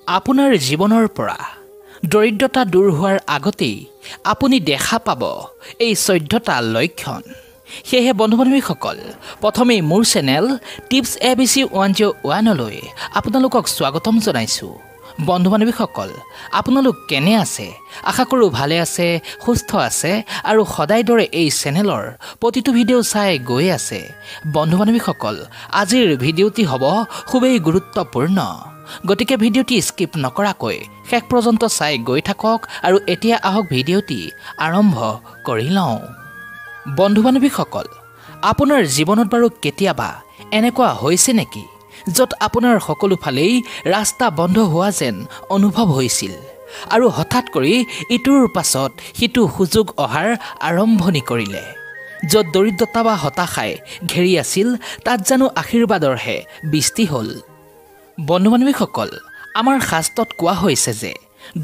আপোনাৰ জীৱনৰ পৰা দৰিদ্ৰতা দূৰ হোৱাৰ আগতেই আপুনি দেখা পাব এই 14টা লক্ষণ। সেয়েহে বন্ধু-বান্ধৱীসকল, প্ৰথমেই মোৰ চেনেল টিপছ ABC 101লৈ আপোনালোকক স্বাগতম জনাইছোঁ। বন্ধু-বান্ধৱীসকল, আপোনালোক কেনে আছে? আশা কৰোঁ ভালে আছে, সুস্থ আছে আৰু সদায় দৰে এই চেনেলৰ প্ৰতিটো ভিডিঅ' চাই গৈ আছে। বন্ধু-বান্ধৱীসকল, আজিৰ ভিডিঅ'টি হ'ব খুবেই গুৰুত্বপূৰ্ণ। গতিকে ভিডিঅ'টি স্কিপ নকৰাকৈ শেষ পৰ্যন্ত চাই গৈ থাকক আৰু এতিয়া আহক ভিডিঅ'টি আৰম্ভ কৰি লওঁ। বন্ধু-বান্ধৱীসকল, আপোনাৰ জীৱনত বাৰু কেতিয়াবা এনেকুৱা হৈছে নেকি য'ত আপোনাৰ সকলো ফালেই ৰাস্তা বন্ধ হোৱা যেন অনুভৱ হৈছিল আৰু হঠাৎ কৰি ইটোৰ পাছত সিটো সুযোগ অহাৰ আৰম্ভণি কৰিলে? য'ত দৰিদ্ৰতা বা হতাশাই ঘেৰি আছিল, তাত জানো আশীৰ্বাদৰহে বৃষ্টি হ'ল? বন্ধু-বান্ধৱীসকল, আমাৰ শাস্ত্ৰত কোৱা হৈছে যে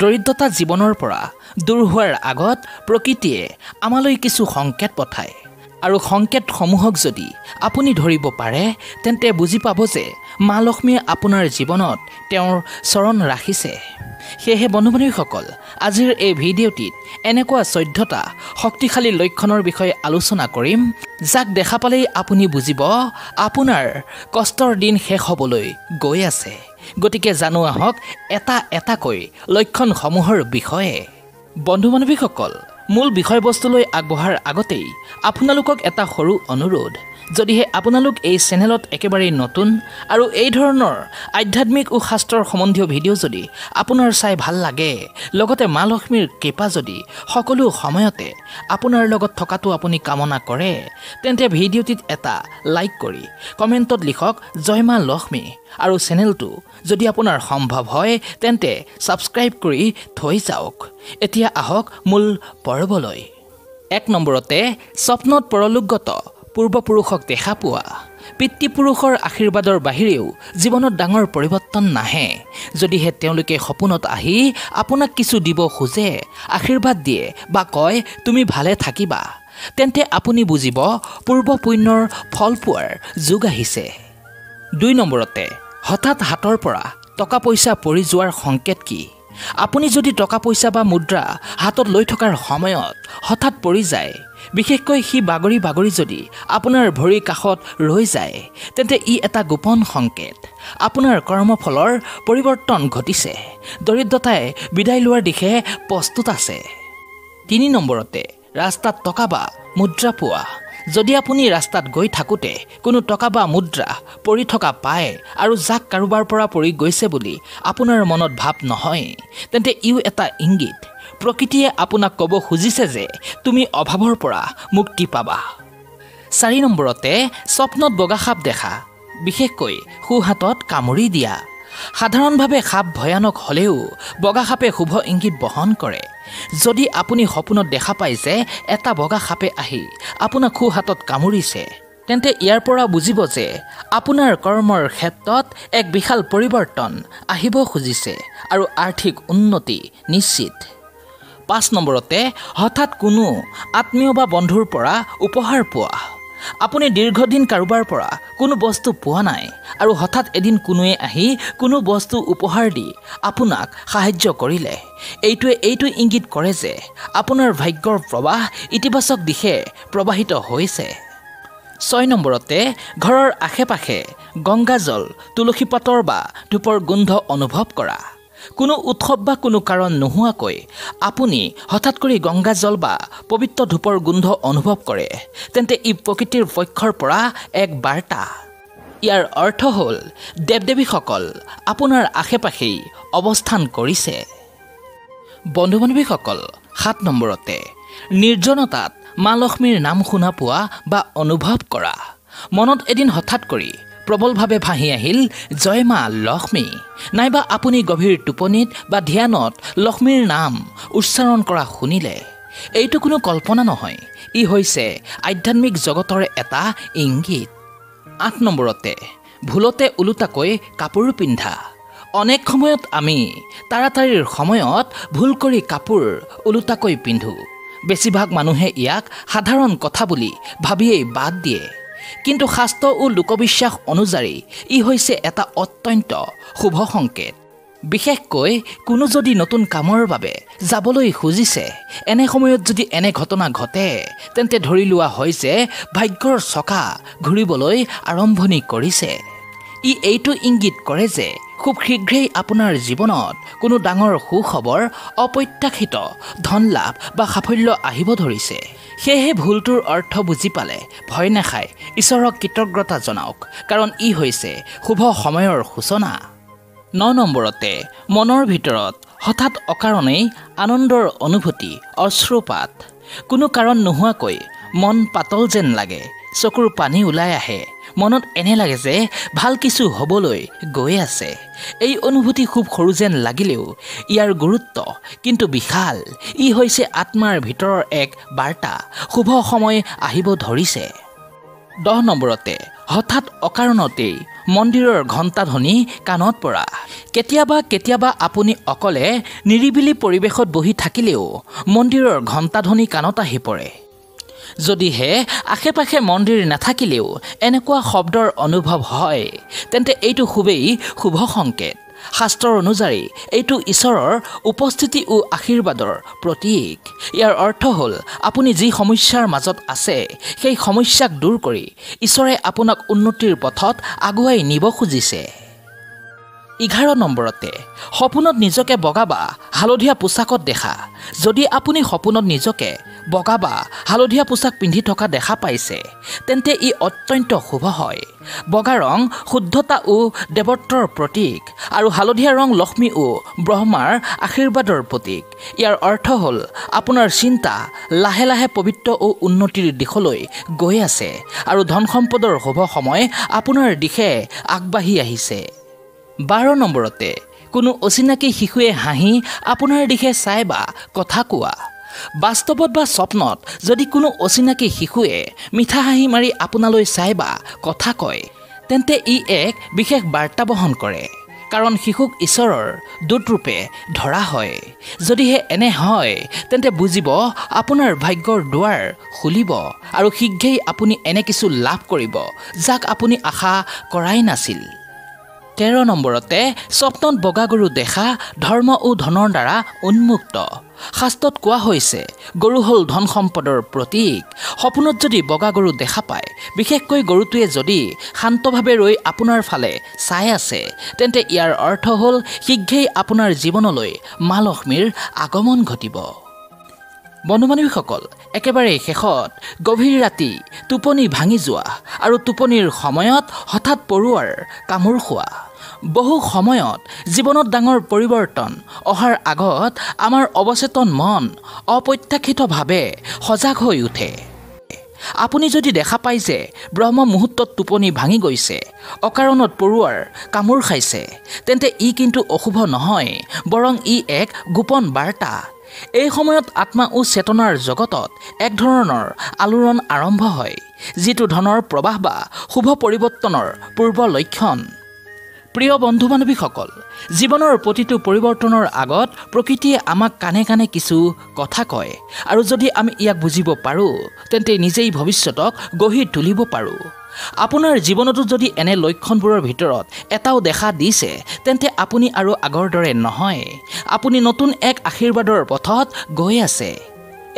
দৰিদ্ৰতা জীৱনৰ পৰা দূৰ হোৱাৰ আগত প্ৰকৃতিয়ে আমালৈ কিছু সংকেত পঠায় আৰু সংকেতসমূহক যদি আপুনি ধৰিব পাৰে তেন্তে বুজি পাব যে মা লক্ষ্মীয়ে আপোনাৰ জীৱনত তেওঁৰ চৰণ ৰাখিছে। সেয়েহে বন্ধু-বান্ধৱীসকল, আজিৰ এই ভিডিঅ'টিত এনেকুৱা 14টা শক্তিশালী লক্ষণৰ বিষয়ে আলোচনা কৰিম, যাক দেখা পালেই আপুনি বুজিব আপোনাৰ কষ্টৰ দিন শেষ হ'বলৈ গৈ আছে। গতিকে জানো আহক এটা এটাকৈ লক্ষণসমূহৰ বিষয়ে। বন্ধু-বান্ধৱীসকল, মূল বিষয়বস্তুলৈ আগবঢ়াৰ আগতেই আপোনালোকক এটা সৰু অনুৰোধ। যদিহে আপোনালোক এই চেনেলত একেবাৰেই নতুন আৰু এই ধৰণৰ আধ্যাত্মিক ও শাস্ত্ৰৰ সম্বন্ধীয় ভিডিঅ' যদি আপোনাৰ চাই ভাল লাগে, লগতে মা লক্ষ্মীৰ কৃপা যদি সকলো সময়তে আপোনাৰ লগত থকাটো আপুনি কামনা কৰে, তেন্তে ভিডিঅ'টিত এটা লাইক কৰি কমেণ্টত লিখক জয় মা লক্ষ্মী, আৰু চেনেলটো যদি আপোনাৰ সম্ভৱ হয় তেন্তে ছাবস্ক্ৰাইব কৰি থৈ যাওক। এতিয়া আহক মূল পৰ্বলৈ। 1 নম্বৰতে, স্বপ্নত পৰলোকগত পূৰ্বপুৰুষক দেখা পোৱা। পিতৃপুৰুষৰ আশীৰ্বাদৰ বাহিৰেও জীৱনত ডাঙৰ পৰিৱৰ্তন নাহে। যদিহে তেওঁলোকে সপোনত আহি আপোনাক কিছু দিব খোজে, আশীৰ্বাদ দিয়ে বা কয় তুমি ভালে থাকিবা, তেন্তে আপুনি বুজিব পূৰ্ব পুণ্যৰ ফল পোৱাৰ যুগ আহিছে। 2 নম্বৰতে, হঠাৎ হাতৰ পৰা টকা পইচা পৰি যোৱাৰ সংকেত কি? আপুনি যদি টকা পইচা বা মুদ্ৰা হাতত লৈ থকাৰ সময়ত হঠাৎ পৰি যায়, বিশেষকৈ সি বাগৰি বাগৰি যদি আপোনাৰ ভৰিৰ কাষত ৰৈ যায়, তেন্তে ই এটা গোপন সংকেত। আপোনাৰ কৰ্মফলৰ পৰিৱৰ্তন ঘটিছে, দৰিদ্ৰতাই বিদায় লোৱাৰ দিশে প্ৰস্তুত আছে। 3 নম্বৰতে, ৰাস্তাত টকা বা মুদ্ৰা পোৱা। যদি আপুনি ৰাস্তাত গৈ থাকোঁতে কোনো টকা বা মুদ্ৰা পৰি থকা পায় আৰু যাক কাৰোবাৰ পৰা পৰি গৈছে বুলি আপোনাৰ মনত ভাৱ নহয়, তেন্তে ইও এটা ইংগিত। প্ৰকৃতিয়ে আপোনাক ক'ব খুজিছে যে তুমি অভাৱৰ পৰা মুক্তি পাবা। 4 নম্বৰতে, স্বপ্নত বগা সাপ দেখা, বিশেষকৈ সোঁহাতত কামুৰি দিয়া। সাধাৰণভাৱে সাপ ভয়ানক হ'লেও বগা সাপে শুভ ইংগিত বহন কৰে। যদি আপুনি সপোনত দেখা পায় যে এটা বগা সাপে আহি আপোনাক সোঁহাতত কামুৰিছে, তেন্তে ইয়াৰ পৰা বুজিব যে আপোনাৰ কৰ্মৰ ক্ষেত্ৰত এক বিশাল পৰিৱৰ্তন আহিব খুজিছে আৰু আৰ্থিক উন্নতি নিশ্চিত। 5 নম্বৰতে, হঠাৎ কোনো আত্মীয় বা বন্ধুৰ পৰা উপহাৰ পোৱা। আপুনি দীৰ্ঘদিন কাৰোবাৰ পৰা কোনো বস্তু পোৱা নাই আৰু হঠাৎ এদিন কোনোৱে আহি কোনো বস্তু উপহাৰ দি আপোনাক সাহায্য কৰিলে। এইটো ইংগিত কৰে যে আপোনাৰ ভাগ্যৰ প্ৰৱাহ ইতিবাচক দিশে প্ৰবাহিত হৈছে। 6 নম্বৰতে, ঘৰৰ আশে-পাশে গংগাজল, তুলসী পাতৰ বা ধূপৰ গোন্ধ অনুভৱ কৰা। কোনো উৎসৱ বা কোনো কাৰণ নোহোৱাকৈ আপুনি হঠাৎ কৰি গংগাজল বা পবিত্ৰ ধূপৰ গোন্ধ অনুভৱ কৰে, তেন্তে ই প্ৰকৃতিৰ পক্ষৰ পৰা এক বাৰ্তা। ইয়াৰ অৰ্থ হ'ল দেৱ-দেৱীসকল আপোনাৰ আশে-পাশেই অৱস্থান কৰিছে। বন্ধু-বান্ধৱীসকল, 7 নম্বৰতে, নিৰ্জনতাত মা লক্ষ্মীৰ নাম শুনা পোৱা বা অনুভৱ কৰা। মনত এদিন হঠাৎ কৰি প্ৰবলভাৱে ভাহি আহিল জয় মা লক্ষ্মী, নাইবা আপুনি গভীৰ টোপনিত বা ধ্যানত লক্ষ্মীৰ নাম উচ্চাৰণ কৰা শুনিলে। এইটো কোনো কল্পনা নহয়, ই হৈছে আধ্যাত্মিক জগতৰ এটা ইংগিত। 8 নম্বৰতে, ভুলতে ওলোটাকৈ কাপোৰ পিন্ধা। অনেক সময়ত আমি তাৰাতাৰিৰ সময়ত ভুল কৰি কাপোৰ ওলোটাকৈ পিন্ধো। বেছিভাগ মানুহে ইয়াক সাধাৰণ কথা বুলি ভাবিয়েই বাদ দিয়ে, কিন্তু শাস্ত্ৰ ও লোকবিশ্বাস অনুযায়ী ই হৈছে এটা অত্যন্ত শুভ সংকেত। বিশেষকৈ কোনো যদি নতুন কামৰ বাবে যাবলৈ খুজিছে এনে সময়ত যদি এনে ঘটনা ঘটে তেন্তে ধৰি লোৱা হয় যে ভাগ্যৰ চকা ঘূৰিবলৈ আৰম্ভণি কৰিছে। ই এইটো ইংগিত কৰে যে খুব শীঘ্ৰেই আপোনাৰ জীৱনত কোনো ডাঙৰ সুখবৰ অপ্ৰত্যাশিত ধন লাভ বা সাফল্য আহিব ধৰিছে। সেয়েহে ভুলটোৰ অৰ্থ বুজি পালে ভয় নাখায়, ঈশ্বৰক কৃতজ্ঞতা জনাওক, কাৰণ ই হৈছে শুভ সময়ৰ সূচনা। 9 নম্বৰতে মনৰ ভিতৰত হঠাৎ অকাৰণেই আনন্দৰ অনুভূতি, অশ্ৰুপাত। কোনো কাৰণ নোহোৱাকৈ মন পাতল যেন লাগে, চকুৰ পানী ওলাই আহে, মনত এনে লাগে যে ভাল কিছু হ'বলৈ গৈ আছে। এই অনুভূতি খুব সৰু যেন লাগিলেও ইয়াৰ গুৰুত্ব কিন্তু বিশাল। ই হৈছে আত্মাৰ ভিতৰৰ এক বাৰ্তা, শুভ সময় আহিব ধৰিছে। 10 নম্বৰতে হঠাৎ অকাৰণতেই মন্দিৰৰ ঘণ্টাধ্বনি কাণত পৰা। কেতিয়াবা আপুনি অকলে নিৰিবিলি পৰিৱেশত বহি থাকিলেও মন্দিৰৰ ঘণ্টাধ্বনি কাণত আহি পৰে। যদিহে আশে পাশে মন্দিৰ নাথাকিলেও এনেকুৱা শব্দৰ অনুভৱ হয় তেন্তে এইটো খুবেই শুভ সংকেত। শাস্ত্ৰৰ অনুযায়ী এইটো ঈশ্বৰৰ উপস্থিতি ও আশীৰ্বাদৰ প্ৰতীক। ইয়াৰ অৰ্থ হ'ল আপুনি যি সমস্যাৰ মাজত আছে সেই সমস্যাক দূৰ কৰি ঈশ্বৰে আপোনাক উন্নতিৰ পথত আগুৱাই নিব খুজিছে। 11 নম্বৰতে সপোনত নিজকে বগা বা হালধীয়া পোছাকত দেখা। যদি আপুনি সপোনত নিজকে বগা বা হালধীয়া পোছাক পিন্ধি থকা দেখা পাইছে তেন্তে ই অত্যন্ত শুভ হয়। বগা ৰং শুদ্ধতা ও দেৱত্বৰ প্ৰতীক আৰু হালধীয়া ৰং লক্ষ্মী ও ব্ৰহ্মাৰ আশীৰ্বাদৰ প্ৰতীক। ইয়াৰ অৰ্থ হ'ল আপোনাৰ চিন্তা লাহে লাহে পবিত্ৰ ও উন্নতিৰ দিশলৈ গৈ আছে আৰু ধন সম্পদৰ শুভ সময় আপোনাৰ দিশে আগবাঢ়ি আহিছে। 12 নম্বৰতে কোনো অচিনাকি শিশুৱে হাঁহি আপোনাৰ দিশে চাই বা কথা কোৱা। বাস্তৱত বা স্বপ্নত যদি কোনো অচিনাকি শিশুৱে মিঠা হাঁহি মাৰি আপোনালৈ চাই বা কথা কয় তেন্তে ই এক বিশেষ বাৰ্তা বহন কৰে, কাৰণ শিশুক ঈশ্বৰৰ দূতৰূপে ধৰা হয়। যদিহে এনে হয় তেন্তে বুজিব আপোনাৰ ভাগ্যৰ দুৱাৰ খুলিব আৰু শীঘ্ৰেই আপুনি এনে কিছু লাভ কৰিব যাক আপুনি আশা কৰাই নাছিল। 13 নম্বৰতে স্বপ্নত বগা গৰু দেখা ধৰ্ম ও ধনৰ দ্বাৰা উন্মুক্ত। শাস্ত্ৰত কোৱা হৈছে গৰু হ'ল ধন সম্পদৰ প্ৰতীক। সপোনত যদি বগা গৰু দেখা পায়, বিশেষকৈ গৰুটোৱে যদি শান্তভাৱে ৰৈ আপোনাৰ ফালে চাই আছে তেন্তে ইয়াৰ অৰ্থ হ'ল শীঘ্ৰেই আপোনাৰ জীৱনলৈ মা লক্ষ্মীৰ আগমন ঘটিব। বন্ধু-বান্ধৱীসকল, একেবাৰে শেষত গভীৰ ৰাতি টোপনি ভাঙি যোৱা আৰু টোপনিৰ সময়ত হঠাৎ পৰুৱাৰ কামোৰ খোৱা। বহু সময়ত জীৱনত ডাঙৰ পৰিৱৰ্তন অহাৰ আগত আমাৰ অৱচেতন মন অপ্ৰত্যাশিতভাৱে সজাগ হৈ উঠে। আপুনি যদি দেখা পায় যে ব্ৰহ্ম মুহূৰ্তত টোপনি ভাঙি গৈছে, অকাৰণত পৰুৱাৰ কামোৰ খাইছে, তেন্তে ই কিন্তু অশুভ নহয়, বৰং ই এক গোপন বাৰ্তা। এই সময়ত আত্মা ও চেতনাৰ জগতত এক ধৰণৰ আলোড়ন আৰম্ভ হয়, যিটো ধনৰ প্ৰৱাহ বা শুভ পৰিৱৰ্তনৰ পূৰ্ব লক্ষণ। প্ৰিয় বন্ধু-বান্ধৱীসকল, জীৱনৰ প্ৰতিটো পৰিৱৰ্তনৰ আগত প্ৰকৃতিয়ে আমাক কাণে কাণে কিছু কথা কয়, আৰু যদি আমি ইয়াক বুজিব পাৰোঁ তেন্তে নিজেই ভৱিষ্যতক গঢ়ি তুলিব পাৰোঁ। আপোনাৰ জীৱনতো যদি এনে লক্ষণবোৰৰ ভিতৰত এটাও দেখা দিছে তেন্তে আপুনি আৰু আগৰ দৰে নহয়, আপুনি নতুন এক আশীৰ্বাদৰ পথত গৈ আছে।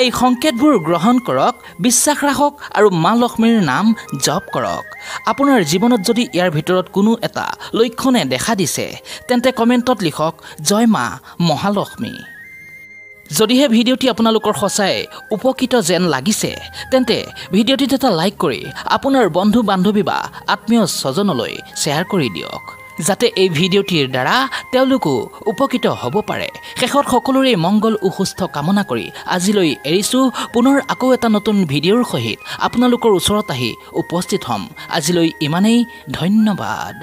এই সংকেতবোৰ গ্ৰহণ কৰক, বিশ্বাস ৰাখক আৰু মা লক্ষ্মীৰ নাম জপ কৰক। আপোনাৰ জীৱনত যদি ইয়াৰ ভিতৰত কোনো এটা লক্ষণে দেখা দিছে তেন্তে কমেণ্টত লিখক জয় মা মহালক্ষ্মী। যদিহে ভিডিঅ'টি আপোনালোকৰ সঁচাই উপকৃত যেন লাগিছে তেন্তে ভিডিঅ'টিত এটা লাইক কৰি আপোনাৰ বন্ধু-বান্ধৱী বা আত্মীয় স্বজনলৈ শ্বেয়াৰ কৰি দিয়ক, যাতে এই ভিডিঅ'টিৰ দ্বাৰা তেওঁলোকো উপকৃত হ'ব পাৰে। শেষত সকলোৰে মংগল ও সুস্থ কামনা কৰি আজিলৈ এৰিছোঁ। পুনৰ আকৌ এটা নতুন ভিডিঅ'ৰ সহিত আপোনালোকৰ ওচৰত আহি উপস্থিত হ'ম। আজিলৈ ইমানেই, ধন্যবাদ।